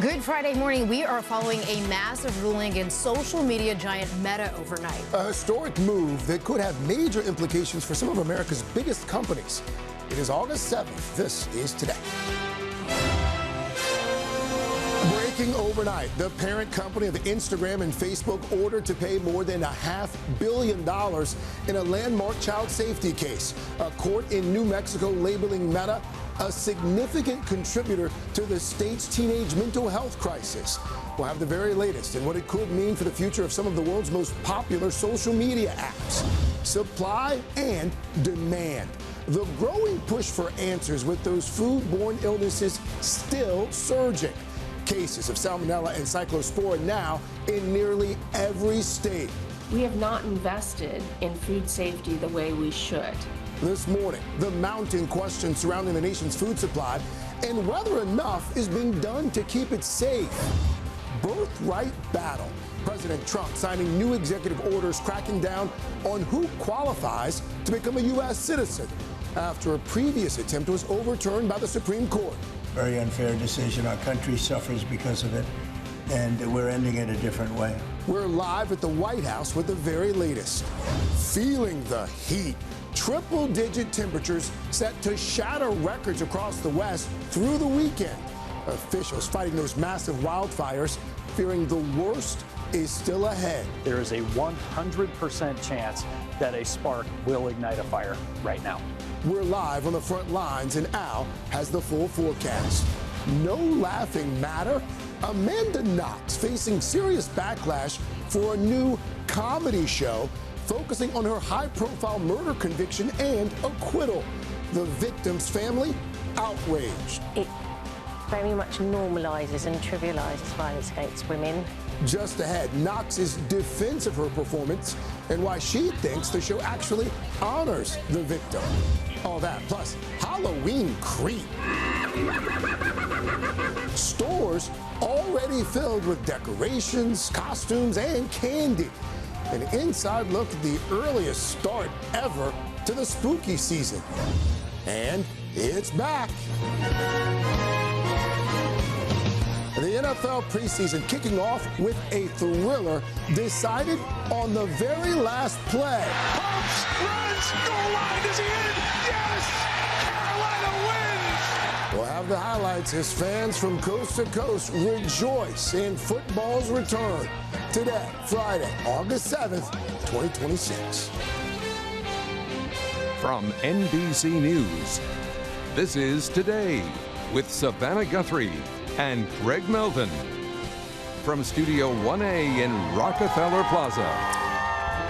Good Friday morning. We are following a massive ruling against social media giant Meta overnight. A historic move that could have major implications for some of America's biggest companies. It is August 7th. This is Today. Breaking overnight, the parent company of Instagram and Facebook ordered to pay more than $500 million in a landmark child safety case. A court in New Mexico labeling Meta a significant contributor to the state's teenage mental health crisis. We'll have the very latest and what it could mean for the future of some of the world's most popular social media apps. Supply and demand. The growing push for answers with those foodborne illnesses still surging. Cases of salmonella and cyclospora now in nearly every state. We have not invested in food safety the way we should. This morning, the mounting questions surrounding the nation's food supply and whether enough is being done to keep it safe. Birthright battle. President Trump signing new executive orders cracking down on who qualifies to become a U.S. citizen after a previous attempt was overturned by the Supreme Court. Very unfair decision. Our country suffers because of it, and we're ending it a different way. We're live at the White House with the very latest. Feeling the heat. Triple-digit temperatures set to shatter records across the West through the weekend. Officials fighting those massive wildfires, fearing the worst is still ahead. There is a 100% chance that a spark will ignite a fire right now. We're live on the front lines, and Al has the full forecast. No laughing matter. Amanda Knox facing serious backlash for a new comedy show focusing on her high-profile murder conviction and acquittal. The victim's family outraged. It very much normalizes and trivializes violence against women. Just ahead, Knox's defense of her performance and why she thinks the show actually honors the victim. All that, plus Halloween creep. Stores already filled with decorations, costumes, and candy. An inside look at the earliest start ever to the spooky season. And it's back. The NFL preseason kicking off with a thriller decided on the very last play. Pumps, runs, goal line, is he in? Yes! Carolina wins! We'll have the highlights as fans from coast to coast rejoice in football's return. Today, Friday, August 7th, 2026. From NBC News, this is Today with Savannah Guthrie and Craig Melvin. From Studio 1A in Rockefeller Plaza.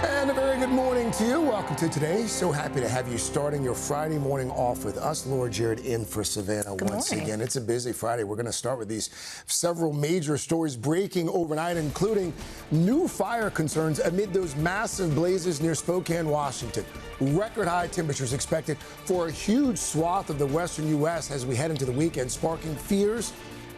And a very good morning to you. Welcome to Today. So happy to have you starting your Friday morning off with us. Laura Jarrett in for Savannah once again. It's a busy Friday. We're going to start with these several major stories breaking overnight, including new fire concerns amid those massive blazes near Spokane, Washington. Record high temperatures expected for a huge swath of the western U.S. as we head into the weekend, sparking fears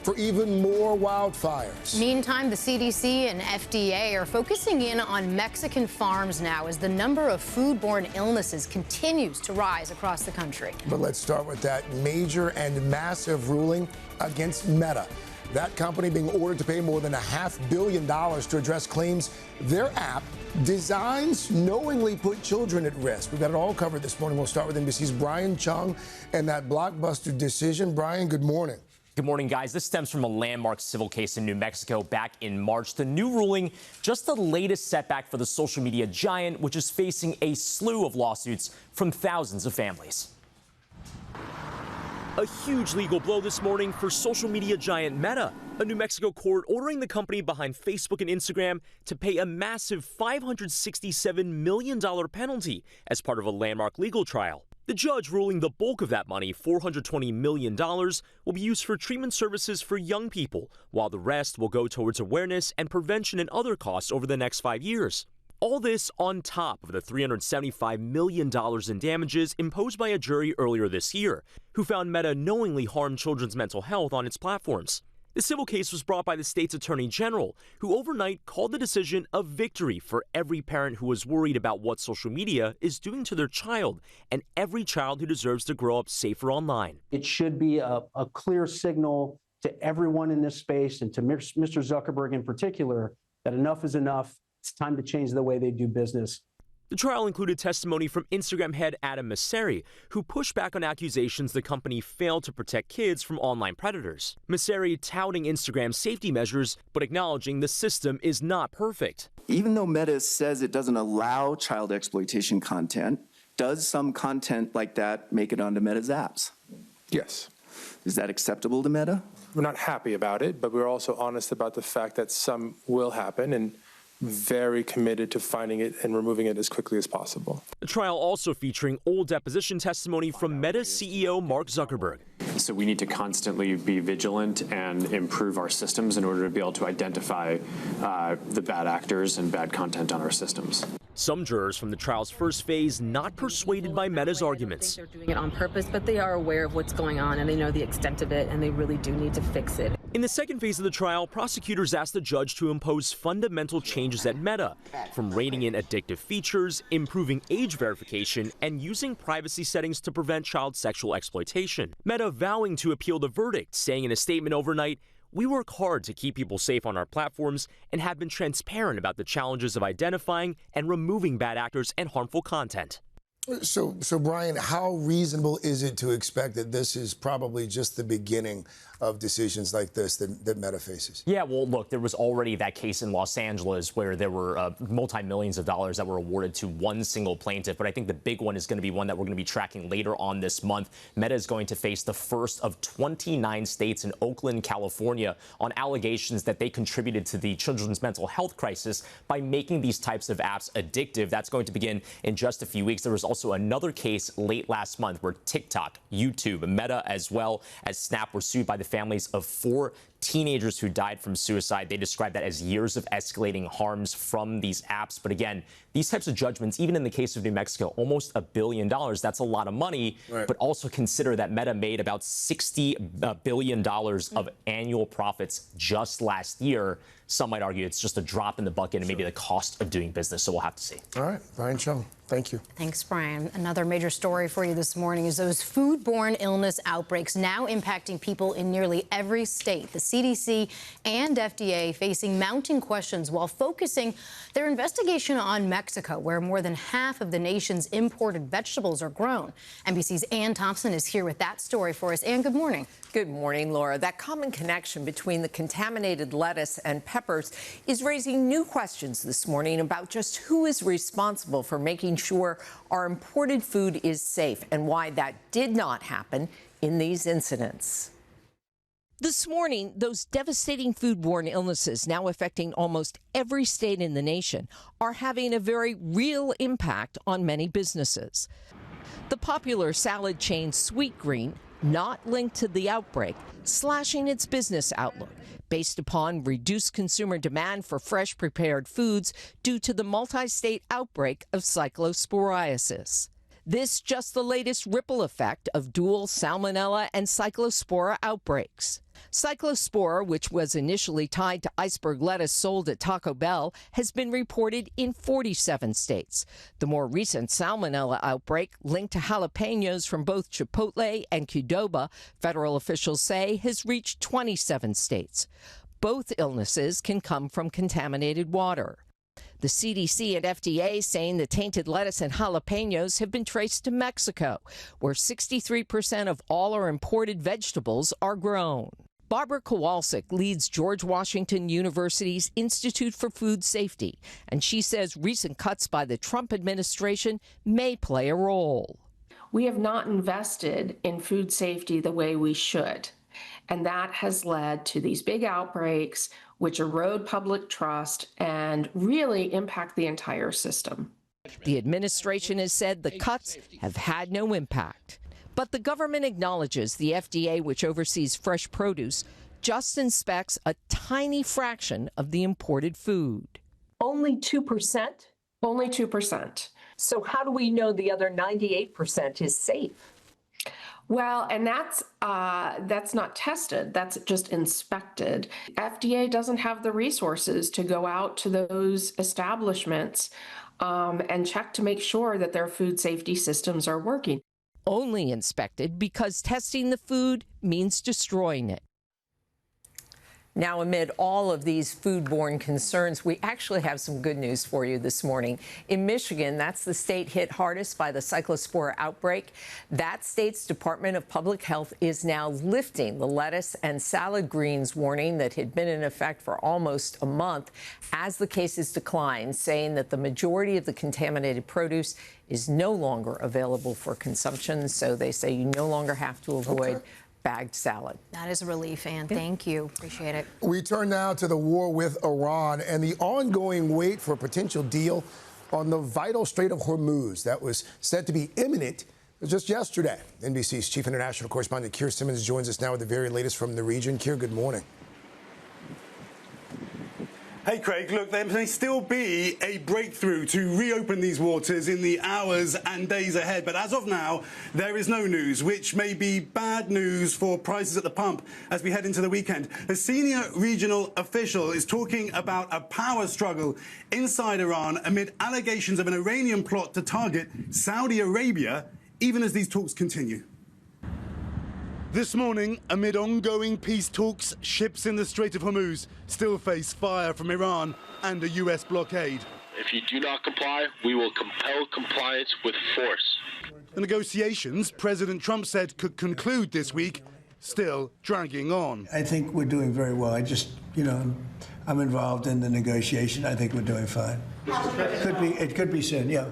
for even more wildfires. Meantime, the CDC and FDA are focusing in on Mexican farms now as the number of foodborne illnesses continues to rise across the country. But let's start with that major and massive ruling against Meta. That company being ordered to pay more than $500 million to address claims their app designs knowingly put children at risk. We've got it all covered this morning. We'll start with NBC's Brian Chung and that blockbuster decision. Brian, good morning. Good morning, guys. This stems from a landmark civil case in New Mexico back in March. The new ruling, just the latest setback for the social media giant, which is facing a slew of lawsuits from thousands of families. A huge legal blow this morning for social media giant Meta. A New Mexico court ordering the company behind Facebook and Instagram to pay a massive $567 million penalty as part of a landmark legal trial. The judge ruling the bulk of that money, $420 million, will be used for treatment services for young people, while the rest will go towards awareness and prevention and other costs over the next 5 years. All this on top of the $375 million in damages imposed by a jury earlier this year, who found Meta knowingly harmed children's mental health on its platforms. The civil case was brought by the state's attorney general, who overnight called the decision a victory for every parent who was worried about what social media is doing to their child, and every child who deserves to grow up safer online. It should be a clear signal to everyone in this space and to Mr. Zuckerberg in particular that enough is enough. It's time to change the way they do business. The trial included testimony from Instagram head Adam Mosseri, who pushed back on accusations the company failed to protect kids from online predators. Mosseri touting Instagram's safety measures, but acknowledging the system is not perfect. Even though Meta says it doesn't allow child exploitation content, does some content like that make it onto Meta's apps? Yes. Is that acceptable to Meta? We're not happy about it, but we're also honest about the fact that some will happen, and very committed to finding it and removing it as quickly as possible. The trial also featuring old deposition testimony from Meta's CEO Mark Zuckerberg. So we need to constantly be vigilant and improve our systems in order to be able to identify the bad actors and bad content on our systems. Some jurors from the trial's first phase not persuaded by Meta's arguments. They're doing it on purpose, but they are aware of what's going on and they know the extent of it, and they really do need to fix it. In the second phase of the trial, prosecutors asked the judge to impose fundamental changes at Meta, from reining in addictive features, improving age verification, and using privacy settings to prevent child sexual exploitation. Meta vowing to appeal the verdict, saying in a statement overnight, "We work hard to keep people safe on our platforms and have been transparent about the challenges of identifying and removing bad actors and harmful content." So Brian, how reasonable is it to expect that this is probably just the beginning of decisions like this that Meta faces? Yeah, well, look, there was already that case in Los Angeles where there were multi-millions of dollars that were awarded to one single plaintiff. But I think the big one is going to be one that we're going to be tracking later on this month. Meta is going to face the first of 29 states in Oakland, California, on allegations that they contributed to the children's mental health crisis by making these types of apps addictive. That's going to begin in just a few weeks. There was also another case late last month where TikTok, YouTube, Meta, as well as Snap were sued by the families of 4 teenagers who died from suicide. They described that as years of escalating harms from these apps. But again, these types of judgments, even in the case of New Mexico, almost $1 billion, that's a lot of money. Right. But also consider that Meta made about $60 billion of annual profits just last year. Some might argue it's just a drop in the bucket and maybe the cost of doing business. So we'll have to see. All right, Brian Chung, thank you. Thanks, Brian. Another major story for you this morning is those foodborne illness outbreaks now impacting people in nearly every state. The CDC and FDA facing mounting questions while focusing their investigation on Mexico, where more than half of the nation's imported vegetables are grown. NBC's Ann Thompson is here with that story for us. Ann, good morning. Good morning, Laura. That common connection between the contaminated lettuce and peppers is raising new questions this morning about just who is responsible for making sure our imported food is safe and why that did not happen in these incidents. This morning, those devastating foodborne illnesses now affecting almost every state in the nation are having a very real impact on many businesses. The popular salad chain Sweetgreen, not linked to the outbreak, slashing its business outlook based upon reduced consumer demand for fresh prepared foods due to the multi-state outbreak of cyclosporiasis. This just the latest ripple effect of dual salmonella and cyclospora outbreaks. Cyclospora, which was initially tied to iceberg lettuce sold at Taco Bell, has been reported in 47 states. The more recent salmonella outbreak, linked to jalapenos from both Chipotle and Qdoba, federal officials say has reached 27 states. Both illnesses can come from contaminated water. The CDC and FDA saying the tainted lettuce and jalapenos have been traced to Mexico, where 63% of all our imported vegetables are grown. Barbara Kowalczyk leads George Washington University's Institute for Food Safety, and she says recent cuts by the Trump administration may play a role. We have not invested in food safety the way we should, and that has led to these big outbreaks which erode public trust and really impact the entire system. The administration has said the cuts have had no impact. But the government acknowledges the FDA, which oversees fresh produce, just inspects a tiny fraction of the imported food. Only 2%? Only 2%. So how do we know the other 98% is safe? Well, and that's not tested. That's just inspected. FDA doesn't have the resources to go out to those establishments and check to make sure that their food safety systems are working. Only inspected because testing the food means destroying it. Now, amid all of these foodborne concerns, we actually have some good news for you this morning. In Michigan, that's the state hit hardest by the cyclospora outbreak. That state's Department of Public Health is now lifting the lettuce and salad greens warning that had been in effect for almost a month as the cases decline, saying that the majority of the contaminated produce is no longer available for consumption. So they say you no longer have to avoid bagged salad. That is a relief, Ann. Thank you. Appreciate it. We turn now to the war with Iran and the ongoing wait for a potential deal on the vital Strait of Hormuz that was said to be imminent just yesterday. NBC's chief international correspondent Keir Simmons joins us now with the very latest from the region. Keir, good morning. Hey, Craig, look, there may still be a breakthrough to reopen these waters in the hours and days ahead. But as of now, there is no news, which may be bad news for prices at the pump as we head into the weekend. A senior regional official is talking about a power struggle inside Iran amid allegations of an Iranian plot to target Saudi Arabia, even as these talks continue. This morning, amid ongoing peace talks, ships in the Strait of Hormuz still face fire from Iran and a U.S. blockade. If you do not comply, we will compel compliance with force. The negotiations President Trump said could conclude this week, still dragging on. I think we're doing very well. I'm involved in the negotiation. I think we're doing fine. It could be soon, yeah.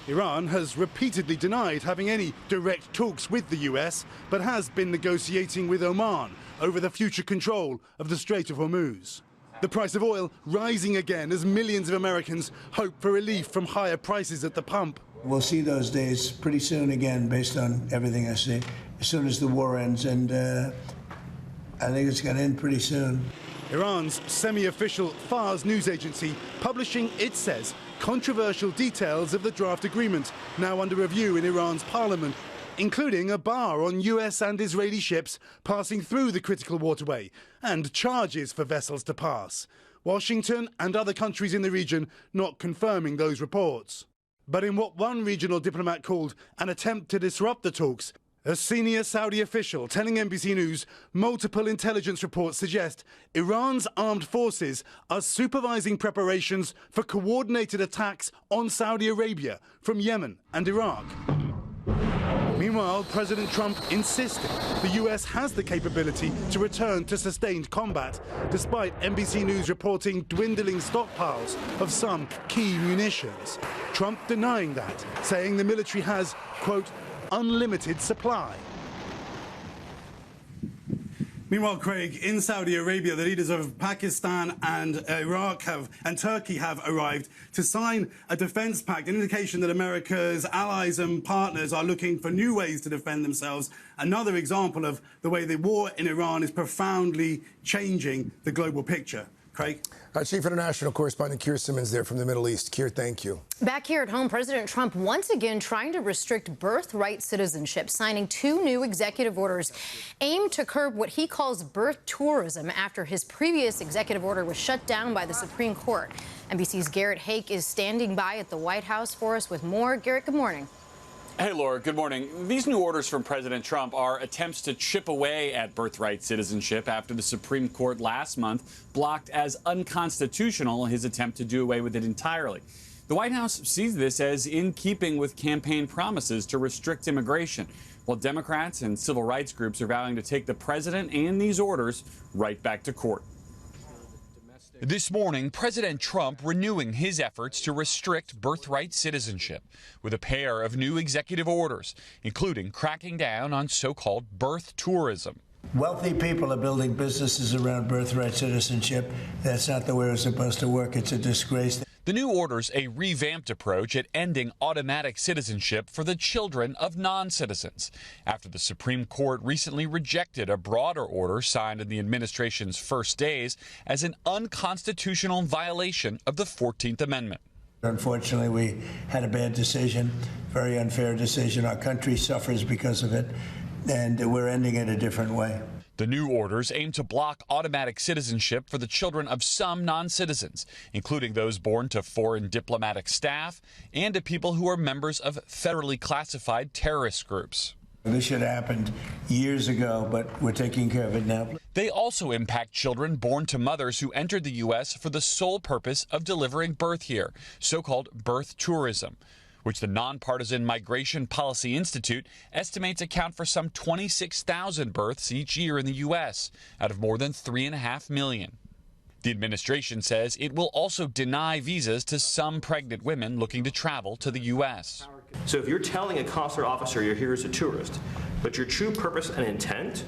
Iran has repeatedly denied having any direct talks with the US, but has been negotiating with Oman over the future control of the Strait of Hormuz. The price of oil rising again as millions of Americans hope for relief from higher prices at the pump. We'll see those days pretty soon again, based on everything I see, as soon as the war ends, and I think it's going to end pretty soon. Iran's semi-official Fars news agency publishing, it says, controversial details of the draft agreement now under review in Iran's parliament, including a bar on US and Israeli ships passing through the critical waterway and charges for vessels to pass. Washington and other countries in the region not confirming those reports. But in what one regional diplomat called an attempt to disrupt the talks, a senior Saudi official telling NBC News multiple intelligence reports suggest Iran's armed forces are supervising preparations for coordinated attacks on Saudi Arabia from Yemen and Iraq. Meanwhile, President Trump insisted the US has the capability to return to sustained combat, despite NBC News reporting dwindling stockpiles of some key munitions. Trump denying that, saying the military has, quote, unlimited supply. Meanwhile, Craig, in Saudi Arabia, the leaders of Pakistan and Iraq and Turkey have arrived to sign a defense pact, an indication that America's allies and partners are looking for new ways to defend themselves. Another example of the way the war in Iran is profoundly changing the global picture. Craig? Our chief international correspondent Keir Simmons there from the Middle East. Keir, thank you. Back here at home, President Trump once again trying to restrict birthright citizenship, signing 2 new executive orders aimed to curb what he calls birth tourism after his previous executive order was shut down by the Supreme Court. NBC's Garrett Hake is standing by at the White House for us with more. Garrett, good morning. Hey, Laura, good morning. These new orders from President Trump are attempts to chip away at birthright citizenship after the Supreme Court last month blocked as unconstitutional his attempt to do away with it entirely. The White House sees this as in keeping with campaign promises to restrict immigration, while Democrats and civil rights groups are vowing to take the president and these orders right back to court. This morning, President Trump renewing his efforts to restrict birthright citizenship with a pair of new executive orders, including cracking down on so-called birth tourism. Wealthy people are building businesses around birthright citizenship. That's not the way it's supposed to work. It's a disgrace. The new orders a revamped approach at ending automatic citizenship for the children of non-citizens, after the Supreme Court recently rejected a broader order signed in the administration's first days as an unconstitutional violation of the 14th Amendment. Unfortunately, we had a bad decision, very unfair decision. Our country suffers because of it, and we're ending it a different way. The new orders aim to block automatic citizenship for the children of some non-citizens, including those born to foreign diplomatic staff and to people who are members of federally classified terrorist groups. This should have happened years ago, but we're taking care of it now. They also impact children born to mothers who entered the U.S. for the sole purpose of delivering birth here, so-called birth tourism, which the Nonpartisan Migration Policy Institute estimates account for some 26,000 births each year in the U.S., out of more than 3.5 million. The administration says it will also deny visas to some pregnant women looking to travel to the U.S. So if you're telling a consular officer you're here as a tourist, but your true purpose and intent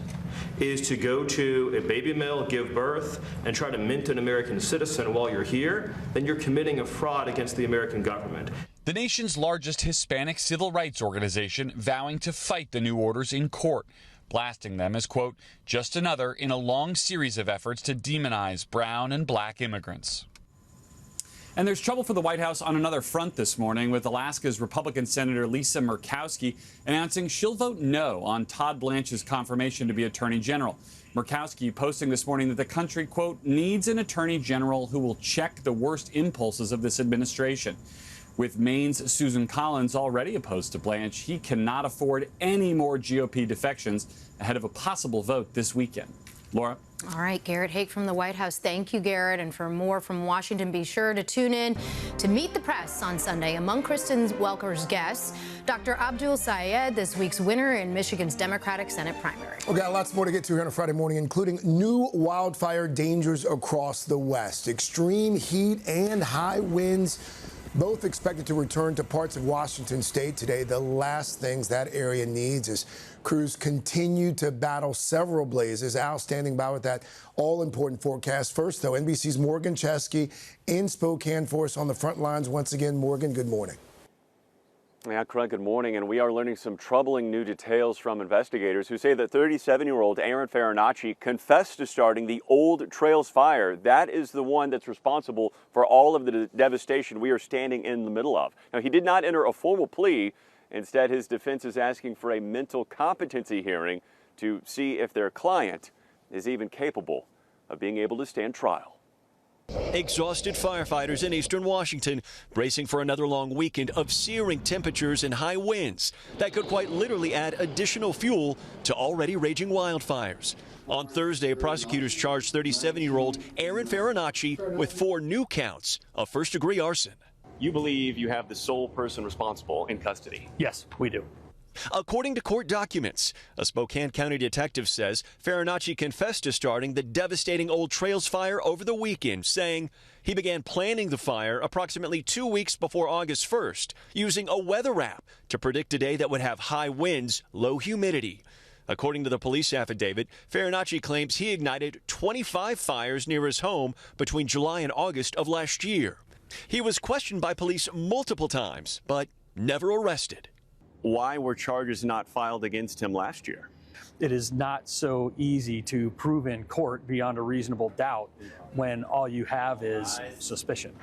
is to go to a baby mill, give birth, and try to mint an American citizen while you're here, then you're committing a fraud against the American government. The nation's largest Hispanic civil rights organization vowing to fight the new orders in court, blasting them as, quote, just another in a long series of efforts to demonize brown and black immigrants. And there's trouble for the White House on another front this morning, with Alaska's Republican Senator Lisa Murkowski announcing she'll vote no on Todd Blanche's confirmation to be Attorney General. Murkowski posting this morning that the country, quote, needs an Attorney General who will check the worst impulses of this administration. With Maine's Susan Collins already opposed to Blanche, he cannot afford any more GOP defections ahead of a possible vote this weekend. Laura? All right, Garrett Haake from the White House. Thank you, Garrett. And for more from Washington, be sure to tune in to Meet the Press on Sunday. Among Kristen Welker's guests, Dr. Abdul Sayed, this week's winner in Michigan's Democratic Senate primary. We've got lots more to get to here on a Friday morning, including new wildfire dangers across the West. Extreme heat and high winds, both expected to return to parts of Washington state today. The last things that area needs is crews continue to battle several blazes. Al standing by with that all-important forecast. First, though, NBC's Morgan Chesky in Spokane for us on the front lines once again. Morgan, good morning. Yeah, Craig, good morning. And we are learning some troubling new details from investigators who say that 37-year-old Aaron Farinacci confessed to starting the Old Trails fire. That is the one that's responsible for all of the devastation we are standing in the middle of. Now, he did not enter a formal plea. Instead, his defense is asking for a mental competency hearing to see if their client is even capable of being able to stand trial. Exhausted firefighters in eastern Washington bracing for another long weekend of searing temperatures and high winds that could quite literally add additional fuel to already raging wildfires. On Thursday, prosecutors charged 37-year-old Aaron Farinacci with 4 new counts of first-degree arson. You believe you have the sole person responsible in custody? Yes, we do. According to court documents, a Spokane County detective says Farinacci confessed to starting the devastating Old Trails fire over the weekend, saying he began planning the fire approximately 2 weeks before August 1st, using a weather app to predict a day that would have high winds, low humidity. According to the police affidavit, Farinacci claims he ignited 25 fires near his home between July and August of last year. He was questioned by police multiple times, but never arrested. Why were charges not filed against him last year? It is not so easy to prove in court beyond a reasonable doubt when all you have is suspicion.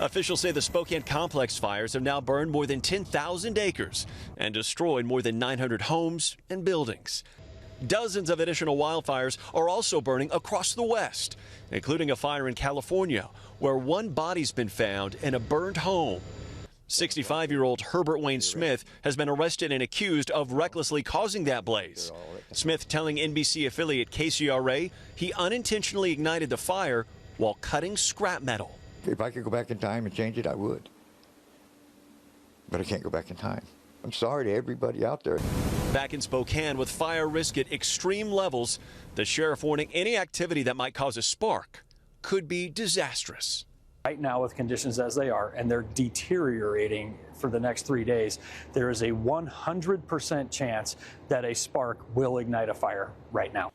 Officials say the Spokane complex fires have now burned more than 10,000 acres and destroyed more than 900 homes and buildings. Dozens of additional wildfires are also burning across the West, including a fire in California, where one body's been found in a burned home. 65-year-old Herbert Wayne Smith has been arrested and accused of recklessly causing that blaze. Smith telling NBC affiliate KCRA he unintentionally ignited the fire while cutting scrap metal. If I could go back in time and change it, I would. But I can't go back in time. I'm sorry to everybody out there. Back in Spokane with fire risk at extreme levels, the sheriff warning any activity that might cause a spark could be disastrous. Right now, with conditions as they are, and they're deteriorating for the next 3 days, there is a 100% chance that a spark will ignite a fire right now.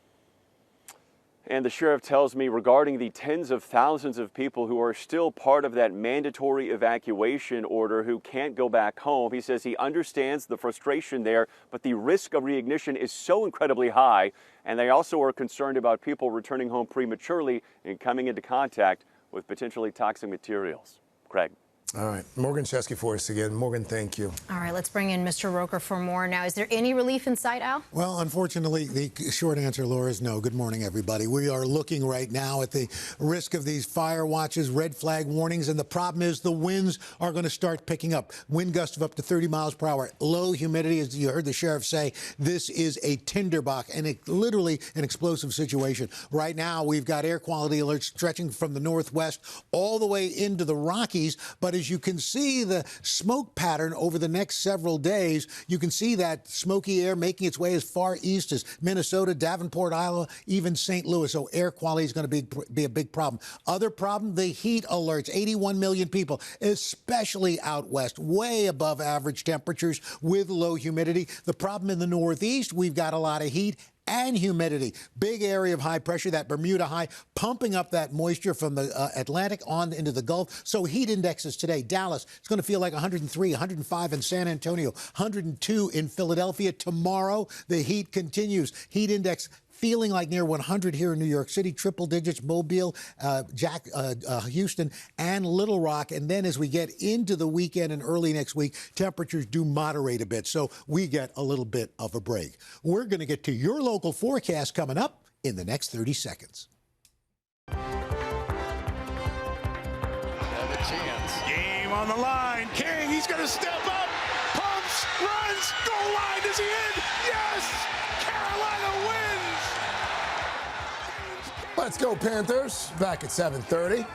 And the sheriff tells me regarding the tens of thousands of people who are still part of that mandatory evacuation order who can't go back home. He says he understands the frustration there, but the risk of reignition is so incredibly high. And they also are concerned about people returning home prematurely and coming into contact with potentially toxic materials. Craig. All right. Morgan Chesky for us again. Morgan, thank you. All right, let's bring in Mr. Roker for more now. Is there any relief in sight, Al? Well, unfortunately, the short answer, Laura, is no. Good morning, everybody. We are looking right now at the risk of these fire watches, red flag warnings, and the problem is the winds are going to start picking up. Wind gusts of up to 30 miles per hour. Low humidity, as you heard the sheriff say, this is a tinderbox and literally an explosive situation. Right now, we've got air quality alerts stretching from the northwest all the way into the Rockies, but as you can see the smoke pattern over the next several days, you can see that smoky air making its way as far east as Minnesota, Davenport, Iowa, even St. Louis. So air quality is going to be a big problem. Other problem, the heat alerts. 81 million people, especially out west, way above average temperatures with low humidity. The problem in the Northeast, we've got a lot of heat and humidity. Big area of high pressure, that Bermuda high, pumping up that moisture from the Atlantic on into the Gulf. So heat indexes today, Dallas, it's going to feel like 103, 105 in San Antonio, 102 in Philadelphia. Tomorrow, the heat continues. Heat index feeling like near 100 here in New York City, triple digits, Mobile, Houston, and Little Rock. And then as we get into the weekend and early next week, temperatures do moderate a bit. So we get a little bit of a break. We're going to get to your local forecast coming up in the next 30 seconds. Game on the line. King, he's going to step up. Pumps, runs, goal line. Is he in? Yes! Carolina wins! Let's go, Panthers. Back at 7:30.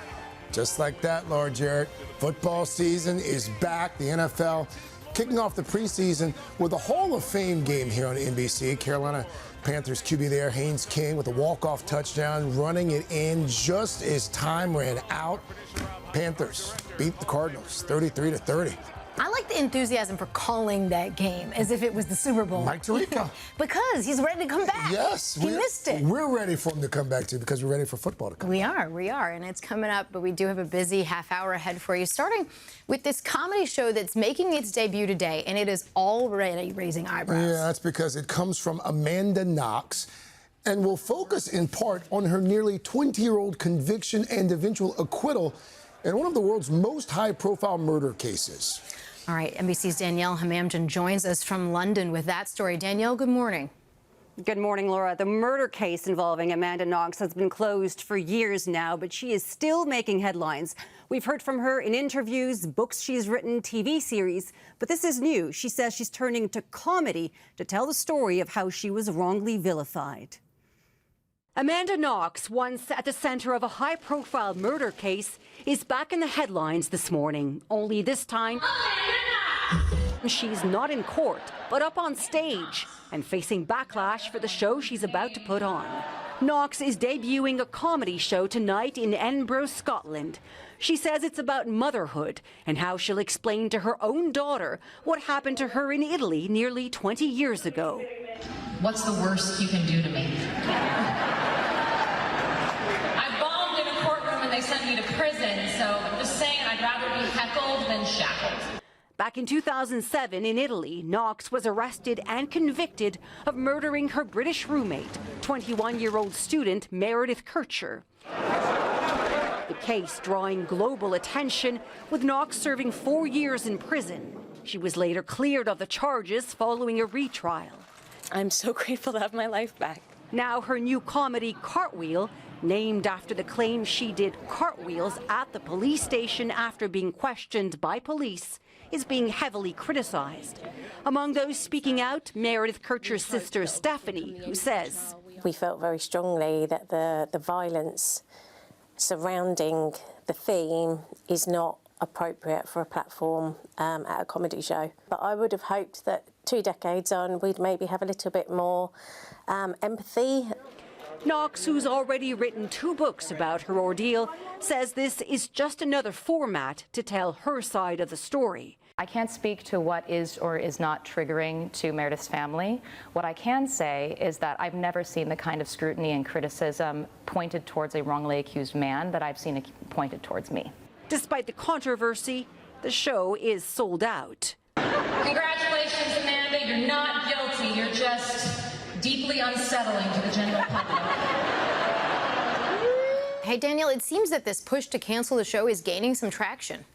Just like that, Laura Jarrett. Football season is back. The NFL kicking off the preseason with a Hall of Fame game here on NBC. Carolina Panthers QB there, Haynes King, with a walk-off touchdown, running it in just as time ran out. Panthers beat the Cardinals 33-30. I like the enthusiasm for calling that game as if it was the Super Bowl. Mike Tirico. Because he's ready to come back. Yes. He missed it. We're ready for him to come back, too, because we're ready for football to come back. We are, and it's coming up, but we do have a busy half hour ahead for you, starting with this comedy show that's making its debut today, and it is already raising eyebrows. Yeah, that's because it comes from Amanda Knox, and will focus in part on her nearly 20-year-old conviction and eventual acquittal in one of the world's most high-profile murder cases. All right, NBC's Danielle Hamamdin joins us from London with that story. Danielle, good morning. Good morning, Laura. The murder case involving Amanda Knox has been closed for years now, but she is still making headlines. We've heard from her in interviews, books she's written, TV series, but this is new. She says she's turning to comedy to tell the story of how she was wrongly vilified. Amanda Knox, once at the center of a high-profile murder case, is back in the headlines this morning. Only this time, she's not in court, but up on stage and facing backlash for the show she's about to put on. Knox is debuting a comedy show tonight in Edinburgh, Scotland. She says it's about motherhood and how she'll explain to her own daughter what happened to her in Italy nearly 20 years ago. What's the worst you can do to me? I bombed in a courtroom and they sent me to prison, so I'm just saying I'd rather be heckled than shackled. Back in 2007 in Italy, Knox was arrested and convicted of murdering her British roommate, 21-year-old student Meredith Kircher. The case drawing global attention, with Knox serving 4 years in prison. She was later cleared of the charges following a retrial. I'm so grateful to have my life back. Now her new comedy, Cartwheel, named after the claim she did cartwheels at the police station after being questioned by police, is being heavily criticized. Among those speaking out, Meredith Kircher's sister Stephanie, who says, we felt very strongly that the violence surrounding the theme is not appropriate for a platform at a comedy show. But I would have hoped that 2 decades on, we'd maybe have a little bit more empathy. Knox, who's already written 2 books about her ordeal, says this is just another format to tell her side of the story. I can't speak to what is or is not triggering to Meredith's family. What I can say is that I've never seen the kind of scrutiny and criticism pointed towards a wrongly accused man that I've seen pointed towards me. Despite the controversy, the show is sold out. Congratulations, Amanda. You're not guilty. You're just deeply unsettling to the general public. Hey, Danielle, it seems that this push to cancel the show is gaining some traction.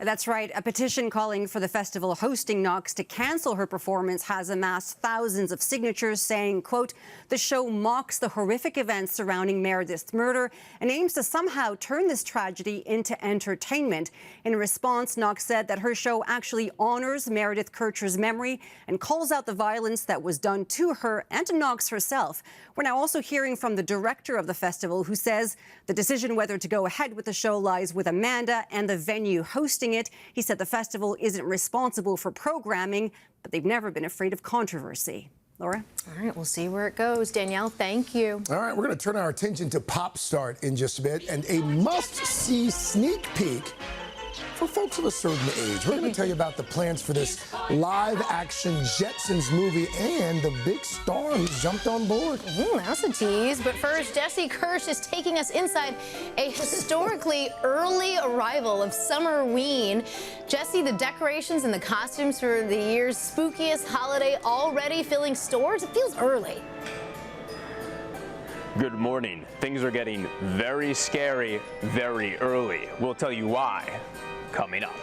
That's right. A petition calling for the festival hosting Knox to cancel her performance has amassed thousands of signatures saying, quote, the show mocks the horrific events surrounding Meredith's murder and aims to somehow turn this tragedy into entertainment. In response, Knox said that her show actually honors Meredith Kercher's memory and calls out the violence that was done to her and to Knox herself. We're now also hearing from the director of the festival, who says the decision whether to go ahead with the show lies with Amanda and the venue hosting it. He said the festival isn't responsible for programming, but they've never been afraid of controversy. Laura? All right, we'll see where it goes. Danielle, thank you. All right, we're going to turn our attention to Pop Start in just a bit and a must-see sneak peek for folks of a certain age. We're going to tell you about the plans for this live-action Jetsons movie and the big star who's jumped on board. That's a tease. But first, Jesse Kirsch is taking us inside a historically early arrival of Summerween. Jesse, the decorations and the costumes for the year's spookiest holiday already filling stores? It feels early. Good morning. Things are getting very scary very early. We'll tell you why coming up.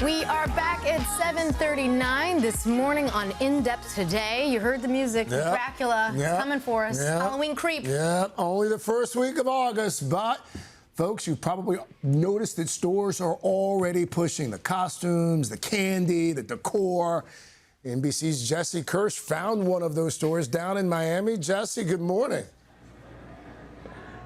We are back at 7:39 this morning on In Depth Today. You heard the music. Yep. Dracula is coming for us. Yep. Halloween creep. Yeah, only the first week of August, but folks, you've probably noticed that stores are already pushing the costumes, the candy, the decor. NBC's Jesse Kirsch found one of those stores down in Miami. Jesse, good morning.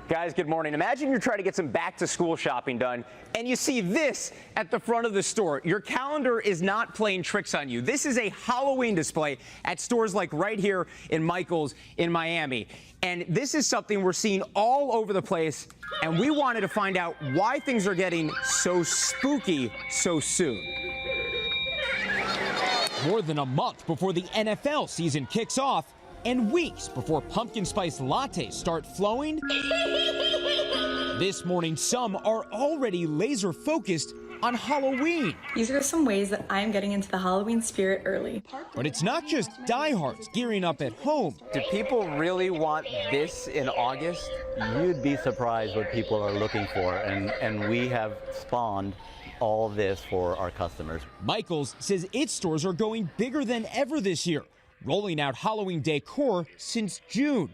Guys, good morning. Imagine you're trying to get some back-to-school shopping done, and you see this at the front of the store. Your calendar is not playing tricks on you. This is a Halloween display at stores like right here in Michael's in Miami. And this is something we're seeing all over the place, and we wanted to find out why things are getting so spooky so soon. More than a month before the NFL season kicks off, and weeks before pumpkin spice lattes start flowing, this morning some are already laser focused on Halloween. These are some ways that I'm getting into the Halloween spirit early. But it's not just diehards gearing up at home. Do people really want this in August? You'd be surprised what people are looking for, and we have spawned all this for our customers. Michael's says its stores are going bigger than ever this year, rolling out Halloween decor since June.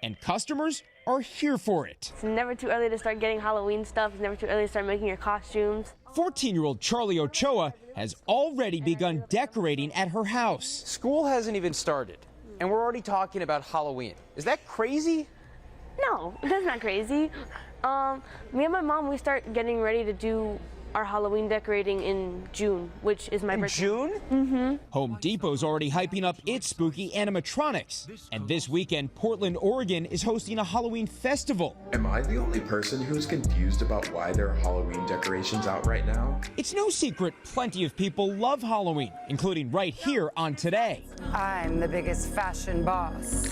And customers are here for it. It's never too early to start getting Halloween stuff. It's never too early to start making your costumes. 14-year-old Charlie Ochoa has already begun decorating at her house. School hasn't even started, and we're already talking about Halloween. Is that crazy? No, that's not crazy. Me and my mom, we start getting ready to do our Halloween decorating in June, which is my birthday. June? Mm-hmm. Home Depot's already hyping up its spooky animatronics. And this weekend, Portland, Oregon is hosting a Halloween festival. Am I the only person who's confused about why there are Halloween decorations out right now? It's no secret plenty of people love Halloween, including right here on Today. I'm the biggest fashion boss.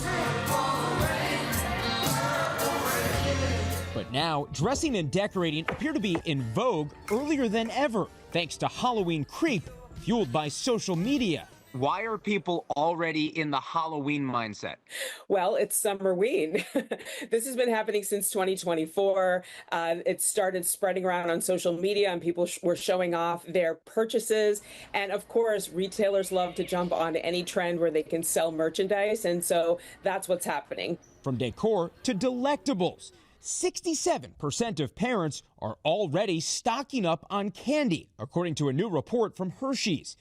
But now, dressing and decorating appear to be in vogue earlier than ever, thanks to Halloween creep fueled by social media. Why are people already in the Halloween mindset? Well, it's Summerween. This has been happening since 2024. It started spreading around on social media, and people were showing off their purchases. And of course, retailers love to jump on any trend where they can sell merchandise. And so that's what's happening. From decor to delectables, 67% of parents are already stocking up on candy, according to a new report from Hershey's.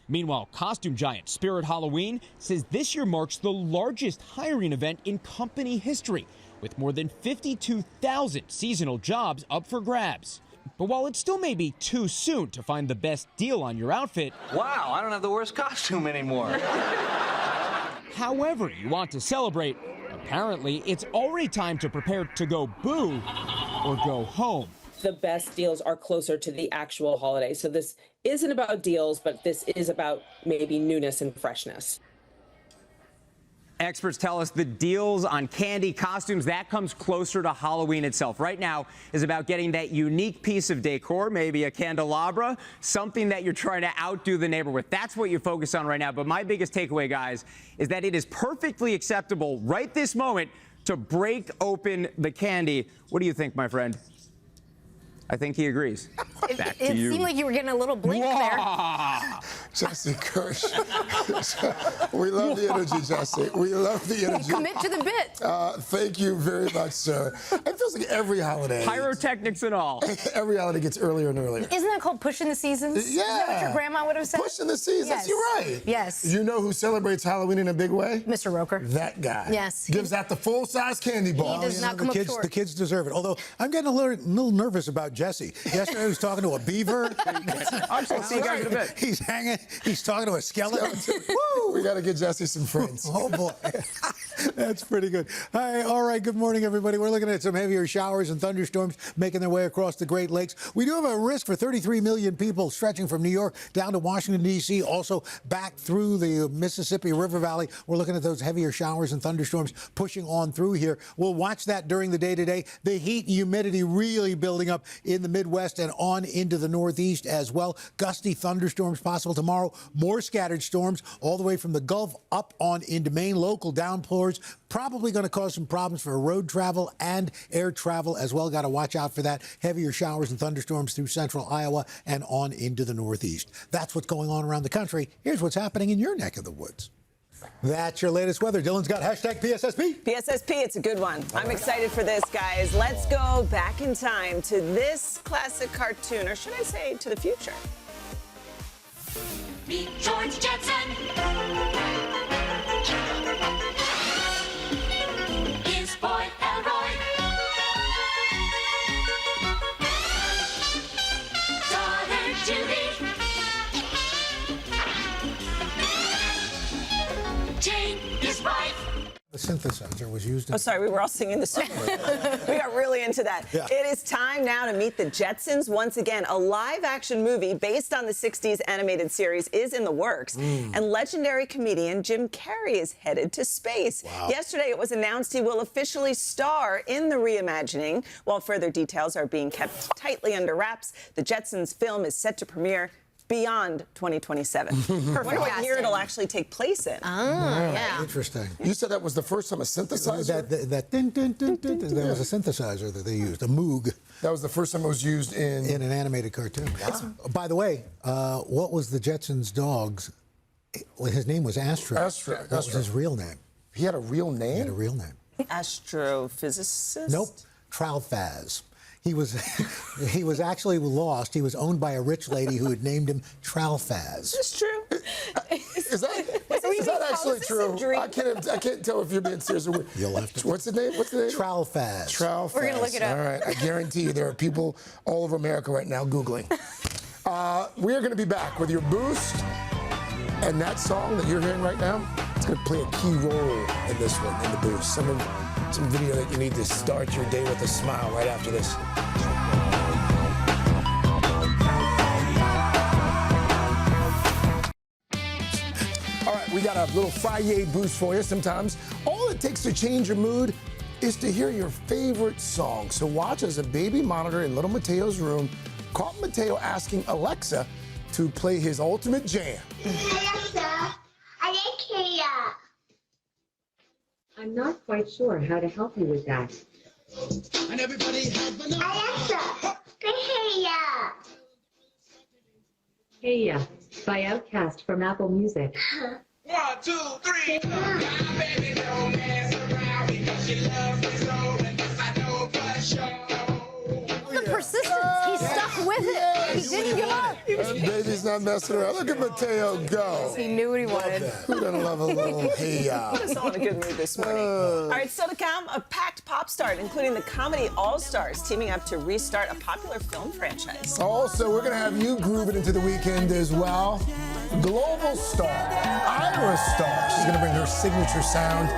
Meanwhile, costume giant Spirit Halloween says this year marks the largest hiring event in company history, with more than 52,000 seasonal jobs up for grabs. But while it still may be too soon to find the best deal on your outfit, wow, I don't have the worst costume anymore. However you want to celebrate, apparently it's already time to prepare to go boo or go home. The best deals are closer to the actual holiday. So this isn't about deals, but this is about maybe newness and freshness. Experts tell us the deals on candy, costumes, that comes closer to Halloween itself. Right now is about getting that unique piece of decor, maybe a candelabra, something that you're trying to outdo the neighbor with. That's what you focus on right now. But my biggest takeaway, guys, is that it is perfectly acceptable right this moment to break open the candy. What do you think, my friend? I think he agrees. Back to you. It seemed like you were getting a little blink there. Jesse Kirsch. We love the energy, Jesse. We love the energy. Commit to the bit. Thank you very much, sir. It feels like every holiday. Pyrotechnics and all. Every holiday gets earlier and earlier. Isn't that called pushing the seasons? Yeah. Is that what your grandma would have said? Pushing the seasons. Yes. You're right. Yes. You know who celebrates Halloween in a big way? Mr. Roker. That guy. Yes. Gives out the full-size candy bar. He does not come up short. The kids deserve it. Although I'm getting a little nervous about Jesse. Yesterday he was talking to a beaver. I'll see you guys in a bit. He's hanging. He's talking to a skeleton. Woo! We got to get Jesse some friends. Oh boy, that's pretty good. All right. Good morning, everybody. We're looking at some heavier showers and thunderstorms making their way across the Great Lakes. We do have a risk for 33 million people stretching from New York down to Washington D.C. Also back through the Mississippi River Valley. We're looking at those heavier showers and thunderstorms pushing on through here. We'll watch that during the day today. The heat and humidity really building up in the Midwest and on into the Northeast as well. Gusty thunderstorms possible tomorrow. More scattered storms all the way from the Gulf up on into Maine. Local downpours probably going to cause some problems for road travel and air travel as well. Got to watch out for that. Heavier showers and thunderstorms through central Iowa and on into the Northeast. That's what's going on around the country. Here's what's happening in your neck of the woods. That's your latest weather. Dylan's got hashtag PSSP. PSSP, it's a good one. I'm excited for this, guys. Let's go back in time to this classic cartoon, or should I say to the future? Meet George Jetson. His boy Elroy. Daughter Judy. Jane, his wife. The synthesizer was used. Oh, sorry, we were all singing the song. We got really into that. Yeah. It is time now to meet the Jetsons once again. A live-action movie based on the 60s animated series is in the works. And legendary comedian Jim Carrey is headed to space. Wow. Yesterday, it was announced he will officially star in the reimagining. While further details are being kept tightly under wraps, the Jetsons film is set to premiere beyond 2027. I wonder what year it'll actually take place in. Yeah. Interesting. You said that was the first time a synthesizer? That dun, dun, dun, dun, dun, that was a synthesizer that they used, a Moog. That was the first time it was used in an animated cartoon. Wow. By the way, what was the Jetsons' dog's? Well, his name was Astro. Astro. What was his real name? He had a real name? He had a real name. Astrophysicist? Nope. Trowfaz. He was actually lost. He was owned by a rich lady who had named him Trowfaz. It's true. Is that actually true? I can't tell if you're being serious or what. You'll have to. What's the name? Trowfaz. Trowfaz. We're gonna look it up. All right. I guarantee you there are people all over America right now Googling. We are going to be back with your boost. And that song that you're hearing right now, it's going to play a key role in this one, in the boost. Some video that you need to start your day with a smile right after this. All right, we got a little Friday boost for you. Sometimes all it takes to change your mood is to hear your favorite song. So watch as a baby monitor in little Mateo's room caught Mateo asking Alexa to play his ultimate jam. Alexa, Alexa. I'm not quite sure how to help you with that. And everybody has been Alexa, play Hey Hey Ya by Outkast from Apple Music. 1, 2, 3. Baby, don't mess around because she loves me so, and this I know for sure. The persistence. He stuck with it. He didn't give up. Baby's not messing around. Look at Mateo go. He knew what he wanted. Who doesn't love a little hey-ya? Put us all in a good mood this morning. All right, still to come, a packed pop start, including the comedy All-Stars teaming up to restart a popular film franchise. Also, we're going to have you grooving into the weekend as well. Global star, Ira Star. She's going to bring her signature sound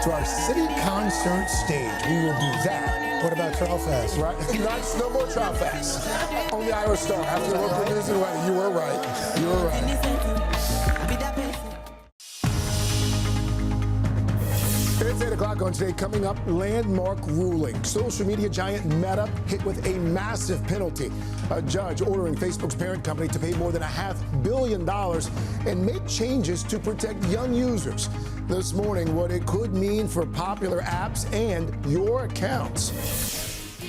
to our city concert stage. We will do that. What about Trowfaz? Right? No more Trowfaz. Only Ira Star. After we're producing right. You were right. You were right. o'clock on Today. Coming up, landmark ruling. Social media giant Meta hit with a massive penalty. A judge ordering Facebook's parent company to pay more than $500 million and make changes to protect young users. This morning, what it could mean for popular apps and your accounts.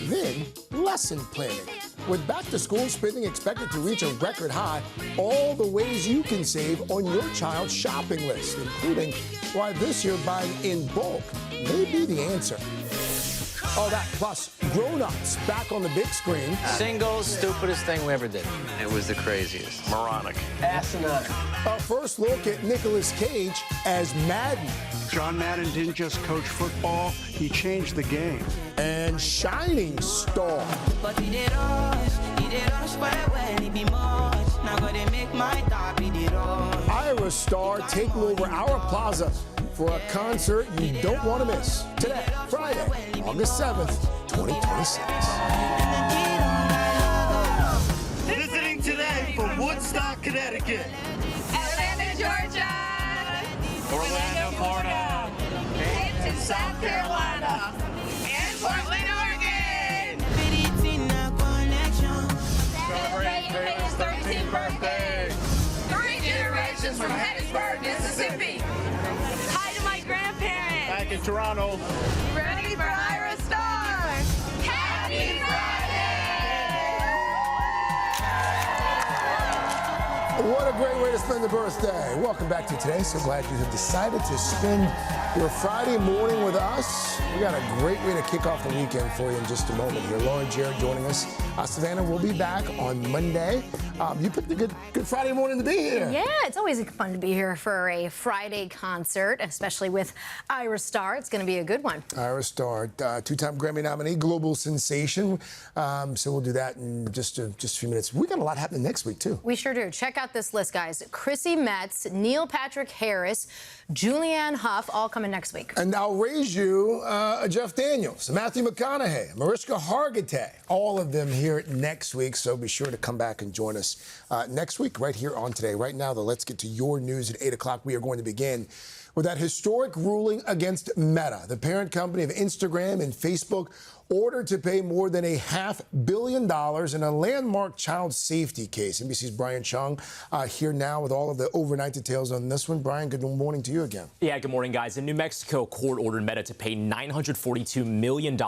Then, lesson planning. With back-to-school spending expected to reach a record high, all the ways you can save on your child's shopping list, including why this year buying in bulk may be the answer. All that plus grown-ups back on the big screen. Single stupidest thing we ever did. It was the craziest. Moronic. Asinine. A first look at Nicolas Cage as Madden. John Madden didn't just coach football, he changed the game. And Shining Star. But he did us when he be much. Now gonna make my dog be did us. Ira Star taking over our plaza for a concert you don't want to miss. Today, Friday, August 7th, 2026. Visiting today from Woodstock, Connecticut. Atlanta, Georgia. Orlando, Florida. Hampton, South Carolina. And Portland, Oregon. Celebrate Taylor's 13th birthday. 3 generations from Hattiesburg, Mississippi. Hi to my grandparents. Back in Toronto. Ready for Ira Star. Happy Friday! What a great way to spend the birthday. Welcome back to Today. So glad you have decided to spend your Friday morning with us. We got a great way to kick off the weekend for you in just a moment here. Lauren Jarrett joining us. Savannah will be back on Monday. You picked a good Friday morning to be here. Yeah, it's always fun to be here for a Friday concert, especially with Ira Star. It's going to be a good one. Ira Star, two-time Grammy nominee, global sensation. So we'll do that in just a few minutes. We got a lot happening next week, too. We sure do. Check out this list, guys. Chrissy Metz, Neil Patrick Harris, Julianne Hough, all coming next week. And I'll raise you Jeff Daniels, Matthew McConaughey, Mariska Hargitay, all of them here next week. So be sure to come back and join us next week right here on Today. Right now, though, let's get to your news at 8 o'clock. We are going to begin with that historic ruling against Meta, the parent company of Instagram and Facebook, ordered to pay more than $500 million in a landmark child safety case. NBC's Brian Chung here now with all of the overnight details on this one. Brian, good morning to you again. Yeah, good morning, guys. A New Mexico court ordered Meta to pay $942 million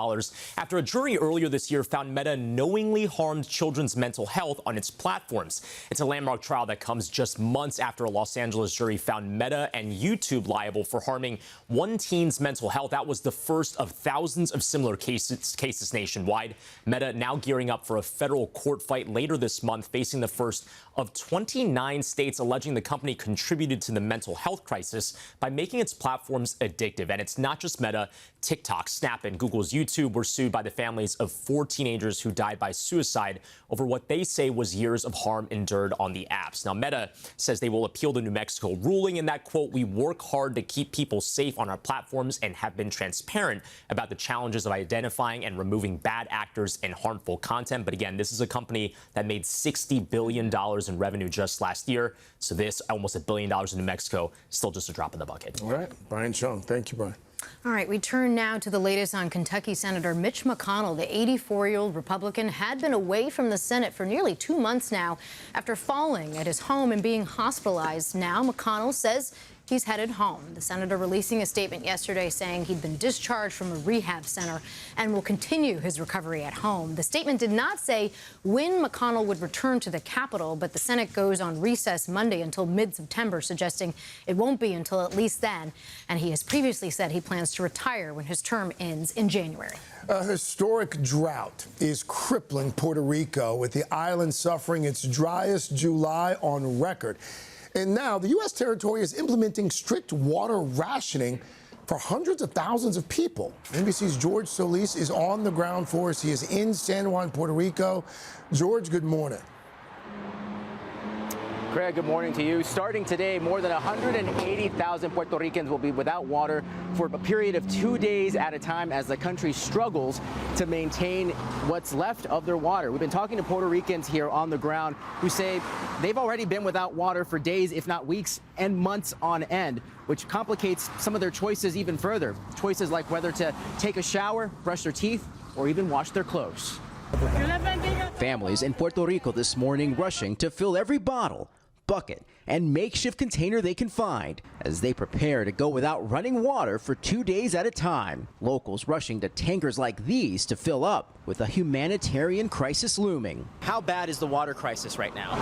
after a jury earlier this year found Meta knowingly harmed children's mental health on its platforms. It's a landmark trial that comes just months after a Los Angeles jury found Meta and YouTube liable for harming one teen's mental health. That was the first of thousands of similar cases nationwide. Meta now gearing up for a federal court fight later this month, facing the first of 29 states alleging the company contributed to the mental health crisis by making its platforms addictive. And it's not just Meta. TikTok, Snap, and Google's YouTube were sued by the families of 4 teenagers who died by suicide over what they say was years of harm endured on the apps. Now, Meta says they will appeal the New Mexico ruling. In that quote, "We work hard to keep people safe on our platforms and have been transparent about the challenges of identifying and removing bad actors and harmful content." But again, this is a company that made $60 billion in revenue just last year. So this, almost $1 billion in New Mexico, still just a drop in the bucket. All right. Brian Chung. Thank you, Brian. All right, we turn now to the latest on Kentucky Senator Mitch McConnell. The 84-year-old Republican had been away from the Senate for nearly 2 months now after falling at his home and being hospitalized. Now McConnell says he's headed home. The senator releasing a statement yesterday saying he'd been discharged from a rehab center and will continue his recovery at home. The statement did not say when McConnell would return to the Capitol, but the Senate goes on recess Monday until mid-September, suggesting it won't be until at least then. And he has previously said he plans to retire when his term ends in January. A historic drought is crippling Puerto Rico, with the island suffering its driest July on record. And now the U.S. territory is implementing strict water rationing for hundreds of thousands of people. NBC's George Solis is on the ground for us. He is in San Juan, Puerto Rico. George, good morning. Greg, good morning to you. Starting today, more than 180,000 Puerto Ricans will be without water for a period of 2 days at a time as the country struggles to maintain what's left of their water. We've been talking to Puerto Ricans here on the ground who say they've already been without water for days, if not weeks and months on end, which complicates some of their choices even further. Choices like whether to take a shower, brush their teeth, or even wash their clothes. Families in Puerto Rico this morning rushing to fill every bottle, bucket, and makeshift container they can find as they prepare to go without running water for 2 days at a time. Locals rushing to tankers like these to fill up with a humanitarian crisis looming. How bad is the water crisis right now?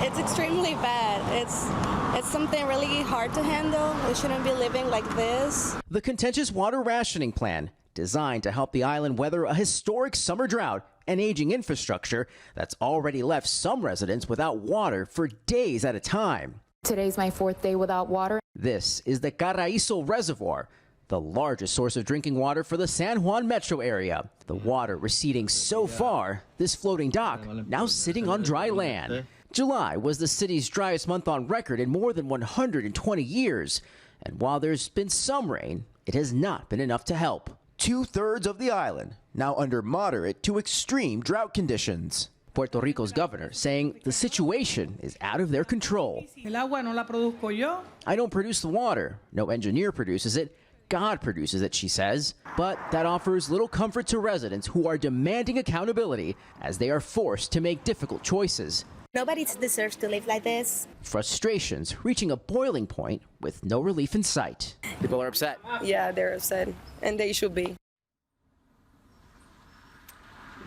It's extremely bad. It's something really hard to handle. We shouldn't be living like this. The contentious water rationing plan, designed to help the island weather a historic summer drought and aging infrastructure that's already left some residents without water for days at a time. Today's my 4th day without water. This is the Carraízo Reservoir, the largest source of drinking water for the San Juan metro area. The water receding so far, this floating dock now sitting on dry land. July was the city's driest month on record in more than 120 years. And while there's been some rain, it has not been enough to help. 2/3 of the island now under moderate to extreme drought conditions. Puerto Rico's governor saying the situation is out of their control. I don't produce the water. No engineer produces it. God produces it, she says. But that offers little comfort to residents who are demanding accountability as they are forced to make difficult choices. Nobody deserves to live like this. Frustrations reaching a boiling point with no relief in sight. People are upset. Yeah, they're upset, and they should be.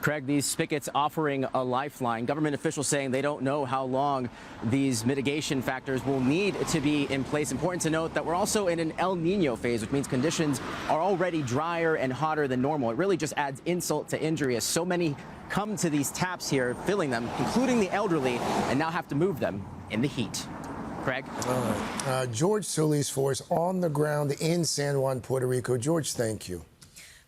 Craig, these spigots offering a lifeline. Government officials saying they don't know how long these mitigation factors will need to be in place. Important to note that we're also in an El Nino phase, which means conditions are already drier and hotter than normal. It really just adds insult to injury as so many come to these taps here, filling them, including the elderly, and now have to move them in the heat. Craig? George Solis for us on the ground in San Juan, Puerto Rico. George, thank you.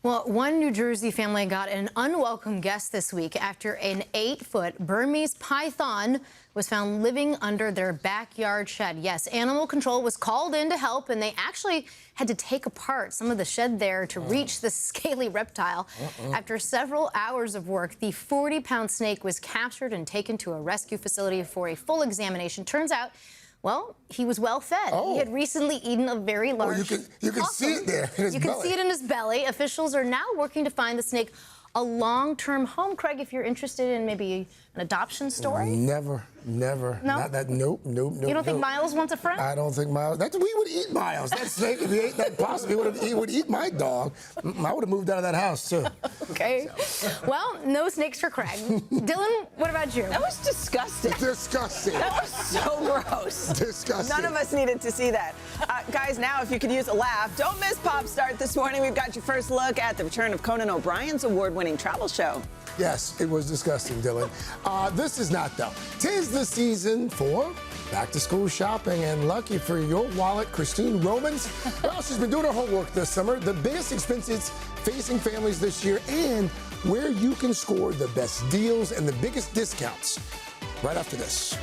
Well, one New Jersey family got an unwelcome guest this week after an 8-foot Burmese python was found living under their backyard shed. Yes, animal control was called in to help, and they actually had to take apart some of the shed there to reach the scaly reptile. After several hours of work, the 40-pound snake was captured and taken to a rescue facility for a full examination. Turns out, well, he was well fed. He had recently eaten a very large. You can see it there in his belly. You can see it in his belly. Officials are now working to find the snake a long-term home. Craig, if you're interested in maybe an adoption story? Never. No? Not that. Nope. You don't think Miles wants a friend? I don't think Miles. We would eat Miles. That snake, if he ate that possum, he would eat my dog. I would have moved out of that house, too. Okay. Well, no snakes for Craig. Dylan, what about you? That was disgusting. Disgusting. That was so gross. Disgusting. None of us needed to see that. Guys, now if you could use a laugh, don't miss Pop Start this morning. We've got your first look at the return of Conan O'Brien's award-winning travel show. Yes, it was disgusting, Dylan. This is not, though. 'Tis the season for back-to-school shopping, and lucky for your wallet, Christine Romans, well, she's been doing her homework this summer. The biggest expenses facing families this year and where you can score the best deals and the biggest discounts. Right after this.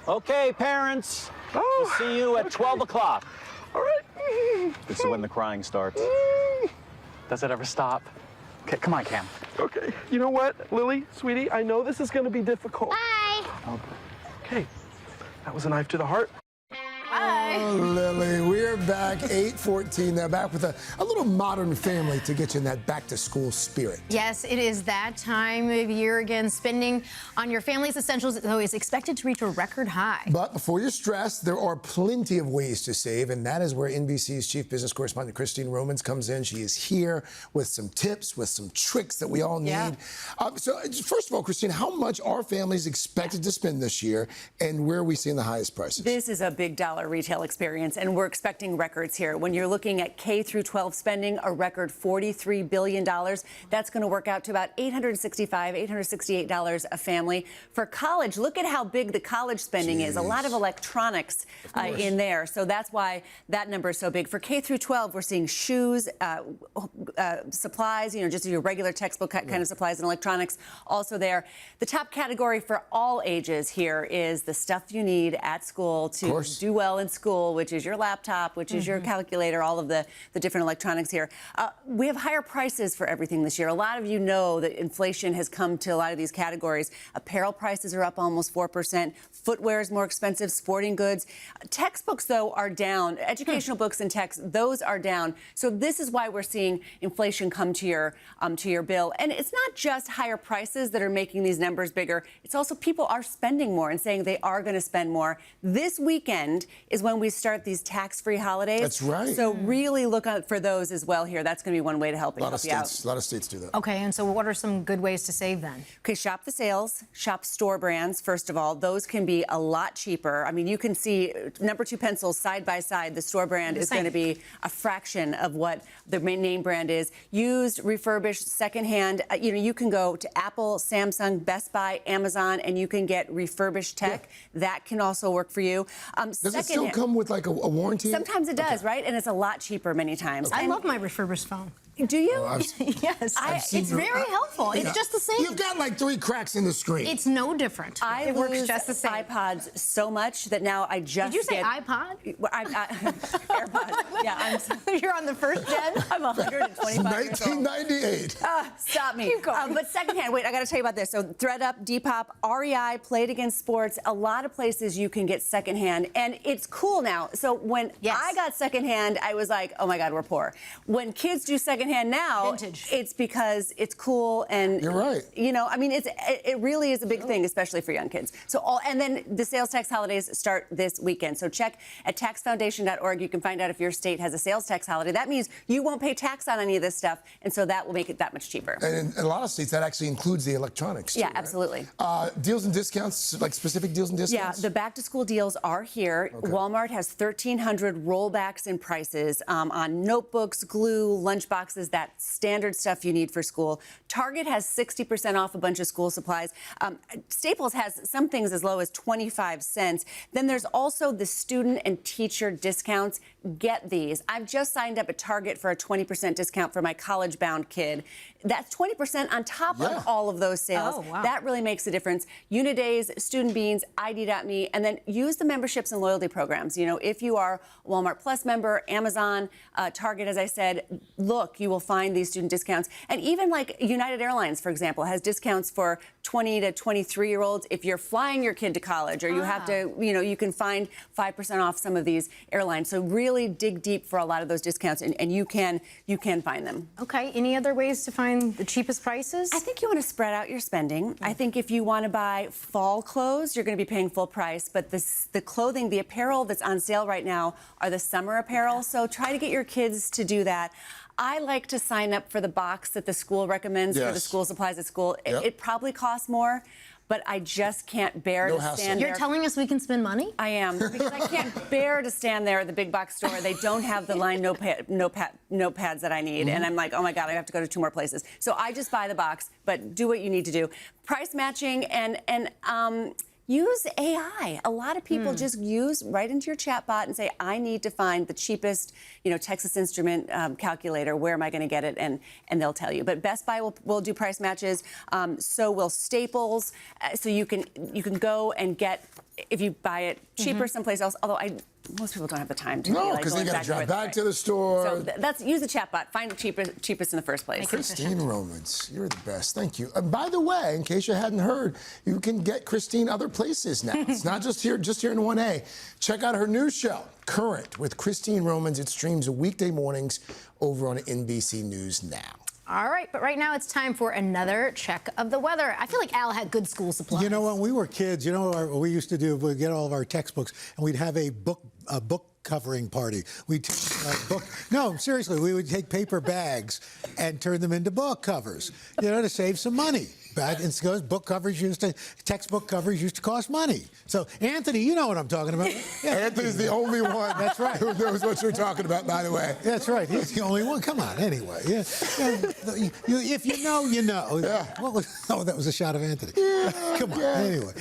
Okay, parents, we'll see you at 12 o'clock. All right. This is when the crying starts. Does it ever stop? Okay, come on, Cam. Okay. You know what, Lily, sweetie, I know this is going to be difficult. Bye. Okay. That was a knife to the heart. Hi. Oh, Lily, we're back 8:14. They're back with a little modern family to get you in that back-to-school spirit. Yes, it is that time of year again. Spending on your family's essentials, though, is expected to reach a record high. But before you're stressed, there are plenty of ways to save, and that is where NBC's chief business correspondent Christine Romans comes in. She is here with some tips, with some tricks that we all need. Yeah. So first of all, Christine, how much are families expected to spend this year, and where are we seeing the highest prices? This is a big dollar retailer retail experience, and we're expecting records here. When you're looking at K through 12 spending, a record $43 billion. That's going to work out to about $865, $868 a family. For college, look at how big the college spending is. A lot of electronics in there. So that's why that number is so big. For K through 12, we're seeing shoes, supplies, just your regular textbook kind of supplies and electronics also there. The top category for all ages here is the stuff you need at school to do well in school, which is your laptop, which is your calculator, all of the different electronics here. We have higher prices for everything this year. A lot of you know that inflation has come to a lot of these categories. Apparel prices are up almost 4%. Footwear is more expensive, sporting goods. Textbooks, though, are down. Educational books and texts, those are down. So this is why we're seeing inflation come to your bill. And it's not just higher prices that are making these numbers bigger. It's also people are spending more and saying they are going to spend more. This weekend is when we start these tax-free holidays. That's right. So really look out for those as well here. That's going to be one way to help you out. A lot of states do that. Okay, and so what are some good ways to save then? Okay, shop the sales, shop store brands, first of all. Those can be a lot cheaper. I mean, you can see number 2 pencils side by side. The store brand is going to be a fraction of what the main name brand is. Used, refurbished, secondhand. You can go to Apple, Samsung, Best Buy, Amazon, and you can get refurbished tech. That can also work for you. Does it still come with like a warranty? Sometimes it does, right? And it's a lot cheaper many times. I love my refurbished phone. Do you? Yes. It's very helpful. It's just the same. You've got like 3 cracks in the screen. It's no different. It works just the same. iPods so much that now I just Did you say iPod? AirPods. Yeah, you're on the first gen? I'm 125 1998. Stop me. Keep going. But secondhand, wait, I got to tell you about this. So ThreadUp, Depop, REI, Play It Again Sports, a lot of places you can get secondhand. And it's cool now. So when I got secondhand, I was like, oh my God, we're poor. When kids do secondhand now, vintage. It's because it's cool and you're right. I mean, it really is a big thing, especially for young kids. So and then the sales tax holidays start this weekend. So check at taxfoundation.org. You can find out if your state has a sales tax holiday. That means you won't pay tax on any of this stuff, and so that will make it that much cheaper. And in a lot of states, that actually includes the electronics. Yeah, too, absolutely. Deals and discounts, like specific deals and discounts? Yeah, the back-to-school deals are here. Okay. Walmart has 1,300 rollbacks in prices on notebooks, glue, lunchboxes, that standard stuff you need for school. Target has 60% off a bunch of school supplies. Staples has some things as low as 25 cents. Then there's also the student and teacher discounts. Get these. I've just signed up at Target for a 20% discount for my college-bound kid. That's 20% on top of all of those sales. Oh, wow. That really makes a difference. Unidays, Student Beans, ID.me, and then use the memberships and loyalty programs. If you are a Walmart Plus member, Amazon, Target, as I said, look, you will find these student discounts. And even like United Airlines, for example, has discounts for 20 to 23-year-olds. If you're flying your kid to college or you have to, you can find 5% off some of these airlines. So really dig deep for a lot of those discounts, and you can find them. Okay. Any other ways to find the cheapest prices? I think you want to spread out your spending. I think if you want to buy fall clothes, you're going to be paying full price. But the clothing, the apparel that's on sale right now are the summer apparel. So try to get your kids to do that. I like to sign up for the box that the school recommends for the school supplies at school. It probably costs more, but I just can't bear to stand there. You're telling us we can spend money? I am, because I can't bear to stand there at the big box store. They don't have the line notepads that I need. And I'm like, oh my God, I have to go to 2 more places. So I just buy the box, but do what you need to do. Price matching and use AI. A lot of people just use right into your chat bot and say, I need to find the cheapest, Texas Instrument calculator. Where am I going to get it? And they'll tell you. But Best Buy will do price matches. So will Staples. So you can go and get, if you buy it cheaper someplace else. Although most people don't have the time to. No, because they got to drive back to the store. So use the chatbot. Find the cheapest in the first place. Christine Romans, you're the best. Thank you. By the way, in case you hadn't heard, you can get Christine other places now. It's not just here in 1A. Check out her new show, Current, with Christine Romans. It streams weekday mornings over on NBC News Now. All right, but right now it's time for another check of the weather. I feel like Al had good school supplies. When we were kids, what we used to do, we'd get all of our textbooks and we'd have a book covering party. We'd no, seriously, we would take paper bags and turn them into book covers, to save some money. Back in school, textbook covers used to cost money. So, Anthony, you know what I'm talking about. Yeah. Anthony's the only one. That's right. Who knows what you're talking about, by the way. That's right. He's the only one. Come on, anyway. Yeah. If you know, you know. Yeah. That was a shot of Anthony. Come on. Anyway,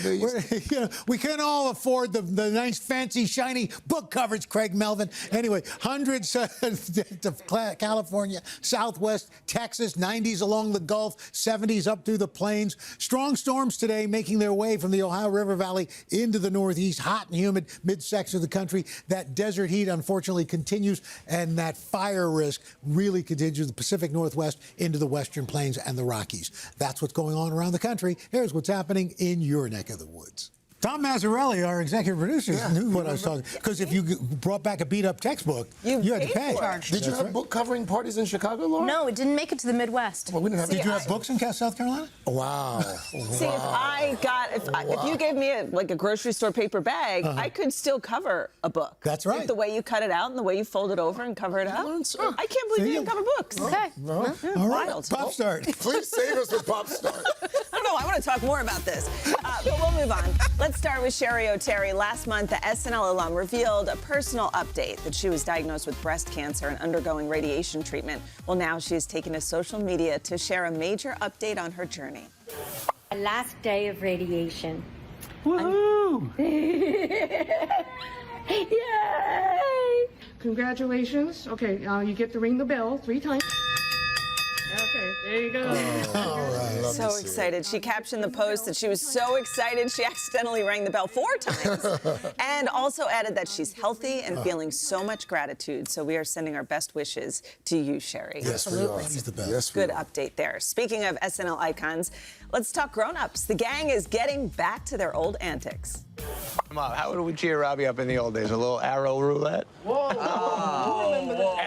we can't all afford the nice, fancy, shiny book covers, Craig Melvin. Anyway, hundreds of California, Southwest, Texas, 90s along the Gulf, 70s up through the plains. Strong storms today making their way from the Ohio River Valley into the Northeast, hot and humid midsection of the country. That desert heat, unfortunately, continues, and that fire risk really continues the Pacific Northwest into the Western Plains and the Rockies. That's what's going on around the country. Here's what's happening in your neck of the woods. Tom Mazzarelli, our executive producer, knew what I was talking about. Because if you brought back a beat-up textbook, you had to pay. Did you have book covering parties in Chicago, Laura? No, it didn't make it to the Midwest. Well, we didn't have. Did you have books in South Carolina? Wow. See, if you gave me a grocery store paper bag, I could still cover a book. That's right. Like the way you cut it out and the way you fold it over and cover it up. I can't believe you didn't cover books. Okay. All right. Pop Start. Please save us with Pop Start. I don't know. I want to talk more about this. But we'll move on. Let's start with Sherry O'Terry. Last month, the SNL alum revealed a personal update that she was diagnosed with breast cancer and undergoing radiation treatment. Well, now she has taken to social media to share a major update on her journey. The last day of radiation. Woohoo! Yay! Congratulations. Okay, you get to ring the bell 3 times. Okay, there you go. All right. So excited. She captioned the post that she was so excited she accidentally rang the bell 4 times. And also added that she's healthy and feeling so much gratitude. So we are sending our best wishes to you, Sherry. Yes, we are. She's the best. Yes, Good update there. Speaking of SNL icons, let's talk grown-ups. The gang is getting back to their old antics. Come on, how would we cheer Robbie up in the old days? A little arrow roulette? Whoa.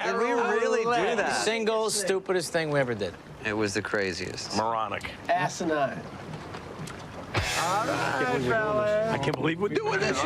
Did we really do that? Single stupidest thing we ever did. It was the craziest. Moronic. Asinine. All right, fella. I can't believe we're doing this.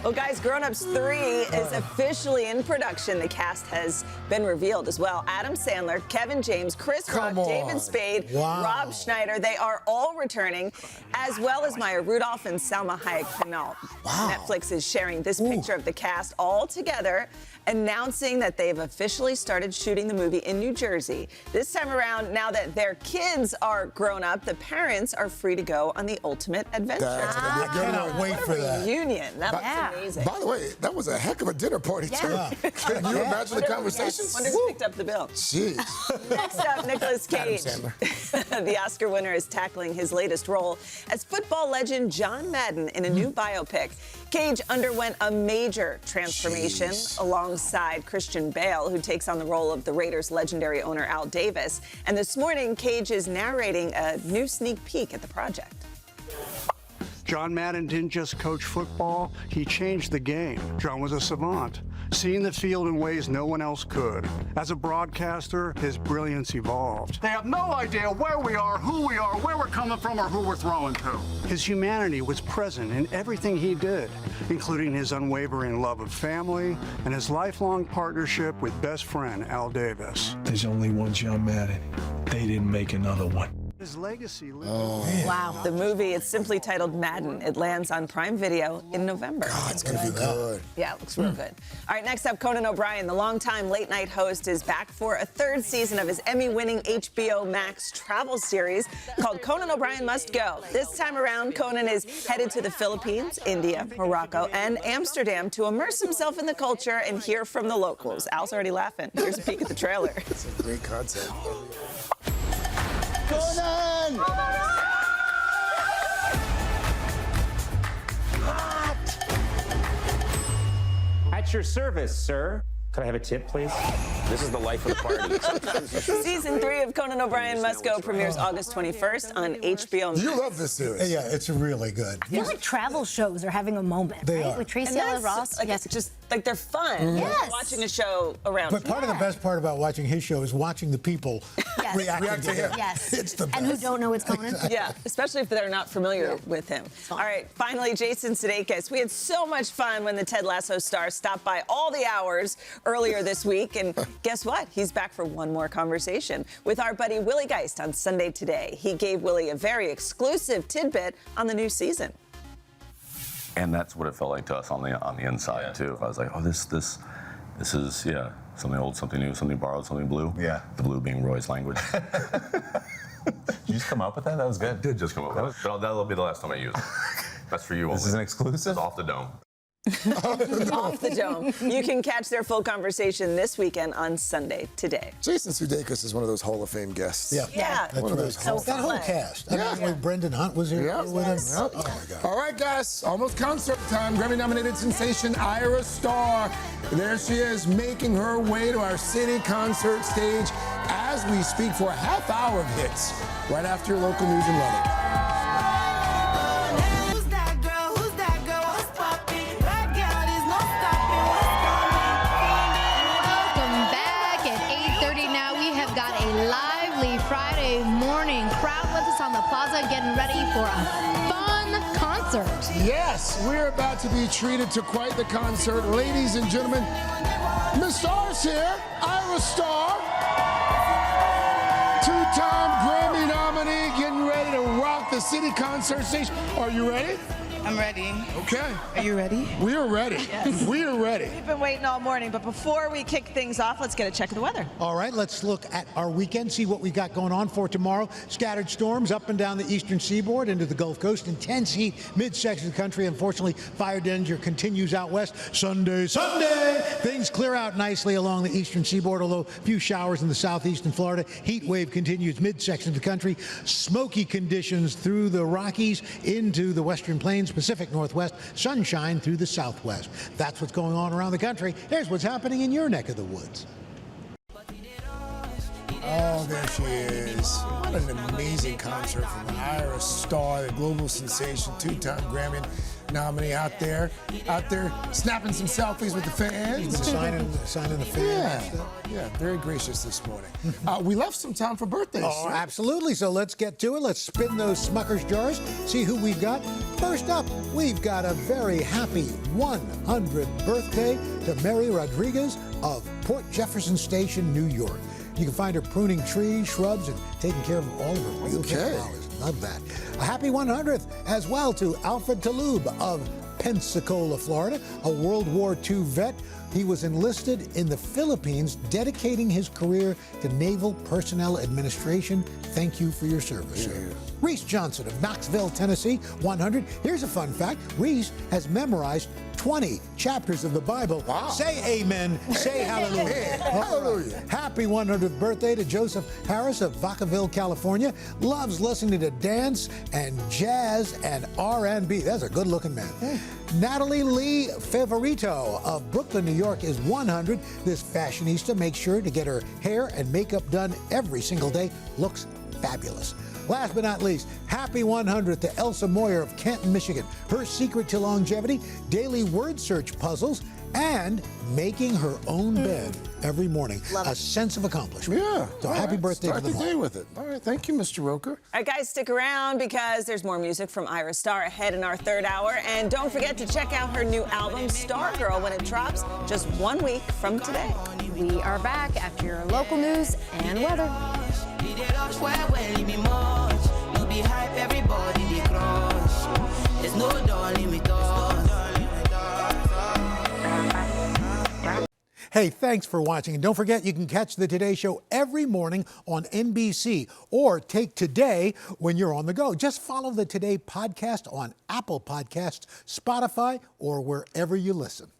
Well, guys, Grown Ups 3 is officially in production. The cast has been revealed as well. Adam Sandler, Kevin James, Chris Rock, David Spade, Rob Schneider, they are all returning, as well as Maya Rudolph and Salma Hayek-Pinault. Netflix is sharing this picture of the cast all together, announcing that they've officially started shooting the movie in New Jersey. This time around, now that their kids are grown up, the parents are free to go on the ultimate adventure. I cannot wait for that. Reunion. That looks amazing. By the way, that was a heck of a dinner party, too. Can you imagine the conversations? Wonder who picked up the bill. Jeez. Next up, Nicolas Cage. The Oscar winner is tackling his latest role as football legend John Madden in a new biopic. Cage underwent a major transformation alongside Christian Bale, who takes on the role of the Raiders' legendary owner Al Davis. And this morning, Cage is narrating a new sneak peek at the project. John Madden didn't just coach football, he changed the game. John was a savant, seeing the field in ways no one else could. As a broadcaster, his brilliance evolved. They have no idea where we are, who we are, where we're coming from, or who we're throwing to. His humanity was present in everything he did, including his unwavering love of family and his lifelong partnership with best friend Al Davis. There's only one John Madden. They didn't make another one. His legacy lives. Wow. The movie, it's simply titled Madden. It lands on Prime Video in November. God, it's going to be good. Yeah, it looks real good. All right, next up, Conan O'Brien, the longtime late-night host, is back for a 3rd season of his Emmy-winning HBO Max travel series called Conan O'Brien Must Go. This time around, Conan is headed to the Philippines, India, Morocco, and Amsterdam to immerse himself in the culture and hear from the locals. Al's already laughing. Here's a peek at the trailer. It's a great concept. Conan! At your service, sir. Could I have a tip, please? This is the life of the party. Season 3 of Conan O'Brien Must Go premieres August 21st on HBO Max. You love this series. Yeah, it's really good. I feel like travel shows are having a moment, They right? are. With Tracy And Ellis that's, Ross. like, Yes. just like they're fun. Yes. Watching a show around. But part of the best part about watching his show is watching the people react to him. Yes. It's the best. And who don't know it's Conan. Yeah, especially if they're not familiar with him. All right, finally, Jason Sudeikis. We had so much fun when the Ted Lasso star stopped by all the hours earlier this week, and Guess what? He's back for one more conversation with our buddy Willie Geist on Sunday Today. He gave Willie a very exclusive tidbit on the new season. And that's what it felt like to us on the inside too. I was like, oh, this is something old, something new, something borrowed, something blue. Yeah. The blue being Roy's language. Did you just come up with that? That was good. I did just come up with that. But that'll be the last time I use it. That's for you. This is an exclusive? It's off the dome. Off the dome. You can catch their full conversation this weekend on Sunday Today. Jason Sudeikis is one of those Hall of Fame guests. Yeah. One of those Hall of That Fame. whole cast. I mean, like Brendan Hunt was here with us. Yep. Oh, my God. All right, guys, almost concert time. Grammy-nominated sensation Ira Starr. There she is, making her way to our city concert stage as we speak for a half hour of hits right after your local news and weather. Friday morning crowd with us on the plaza getting ready for a fun concert. Yes, we're about to be treated to quite the concert. Ladies and gentlemen, Miss Starr's here, Ira Starr, two-time Grammy nominee, getting ready to rock the city concert stage. Are you ready? I'm ready. Okay. Are you ready? We are ready. Yes. We are ready. We've been waiting all morning, but before we kick things off, let's get a check of the weather. All right, let's look at our weekend, see what we've got going on for tomorrow. Scattered storms up and down the eastern seaboard into the Gulf Coast. Intense heat midsection of the country. Unfortunately, fire danger continues out west. Sunday, things clear out nicely along the eastern seaboard, although a few showers in the southeastern Florida. Heat wave continues midsection of the country. Smoky conditions through the Rockies into the western plains, Pacific Northwest. Sunshine through the southwest. That's what's going on around the country. Here's what's happening in your neck of the woods. Oh, there she is. What an amazing concert from Ira Starr, the global sensation, two-time Grammy nominee out there snapping some selfies with the fans. He's been signing the fans. Yeah, very gracious this morning. We left some time for birthdays. Oh, absolutely. So let's get to it. Let's spin those Smucker's jars, see who we've got. First up, we've got a very happy 100th birthday to Mary Rodriguez of Port Jefferson Station, New York. You can find her pruning trees, shrubs, and taking care of all of her beautiful flowers. Love that. A happy 100th as well to Alfred Talub of Pensacola, Florida, a World War II vet. He was enlisted in the Philippines, dedicating his career to Naval Personnel Administration. Thank you for your service, sir. Reese Johnson of Knoxville, Tennessee, 100. Here's a fun fact. Reese has memorized 20 chapters of the Bible. Wow. Say amen. Say hallelujah. Hallelujah. Happy 100th birthday to Joseph Harris of Vacaville, California. Loves listening to dance and jazz and R&B. That's a good-looking man. Natalie Lee Favorito of Brooklyn, New York is 100. This fashionista makes sure to get her hair and makeup done every single day. Looks fabulous. Last but not least, happy 100th to Elsa Moyer of Canton, Michigan. Her secret to longevity, daily word search puzzles, and making her own bed every morning. A sense of accomplishment. Yeah. So happy birthday to them all. Start the day with it. All right, thank you, Mr. Roker. All right, guys, stick around because there's more music from Ira Starr ahead in our third hour. And don't forget to check out her new album, Stargirl, when it drops just 1 week from today. We are back after your local news and weather. Hey, thanks for watching. And don't forget, you can catch the Today Show every morning on NBC or take Today when you're on the go. Just follow the Today podcast on Apple Podcasts, Spotify, or wherever you listen.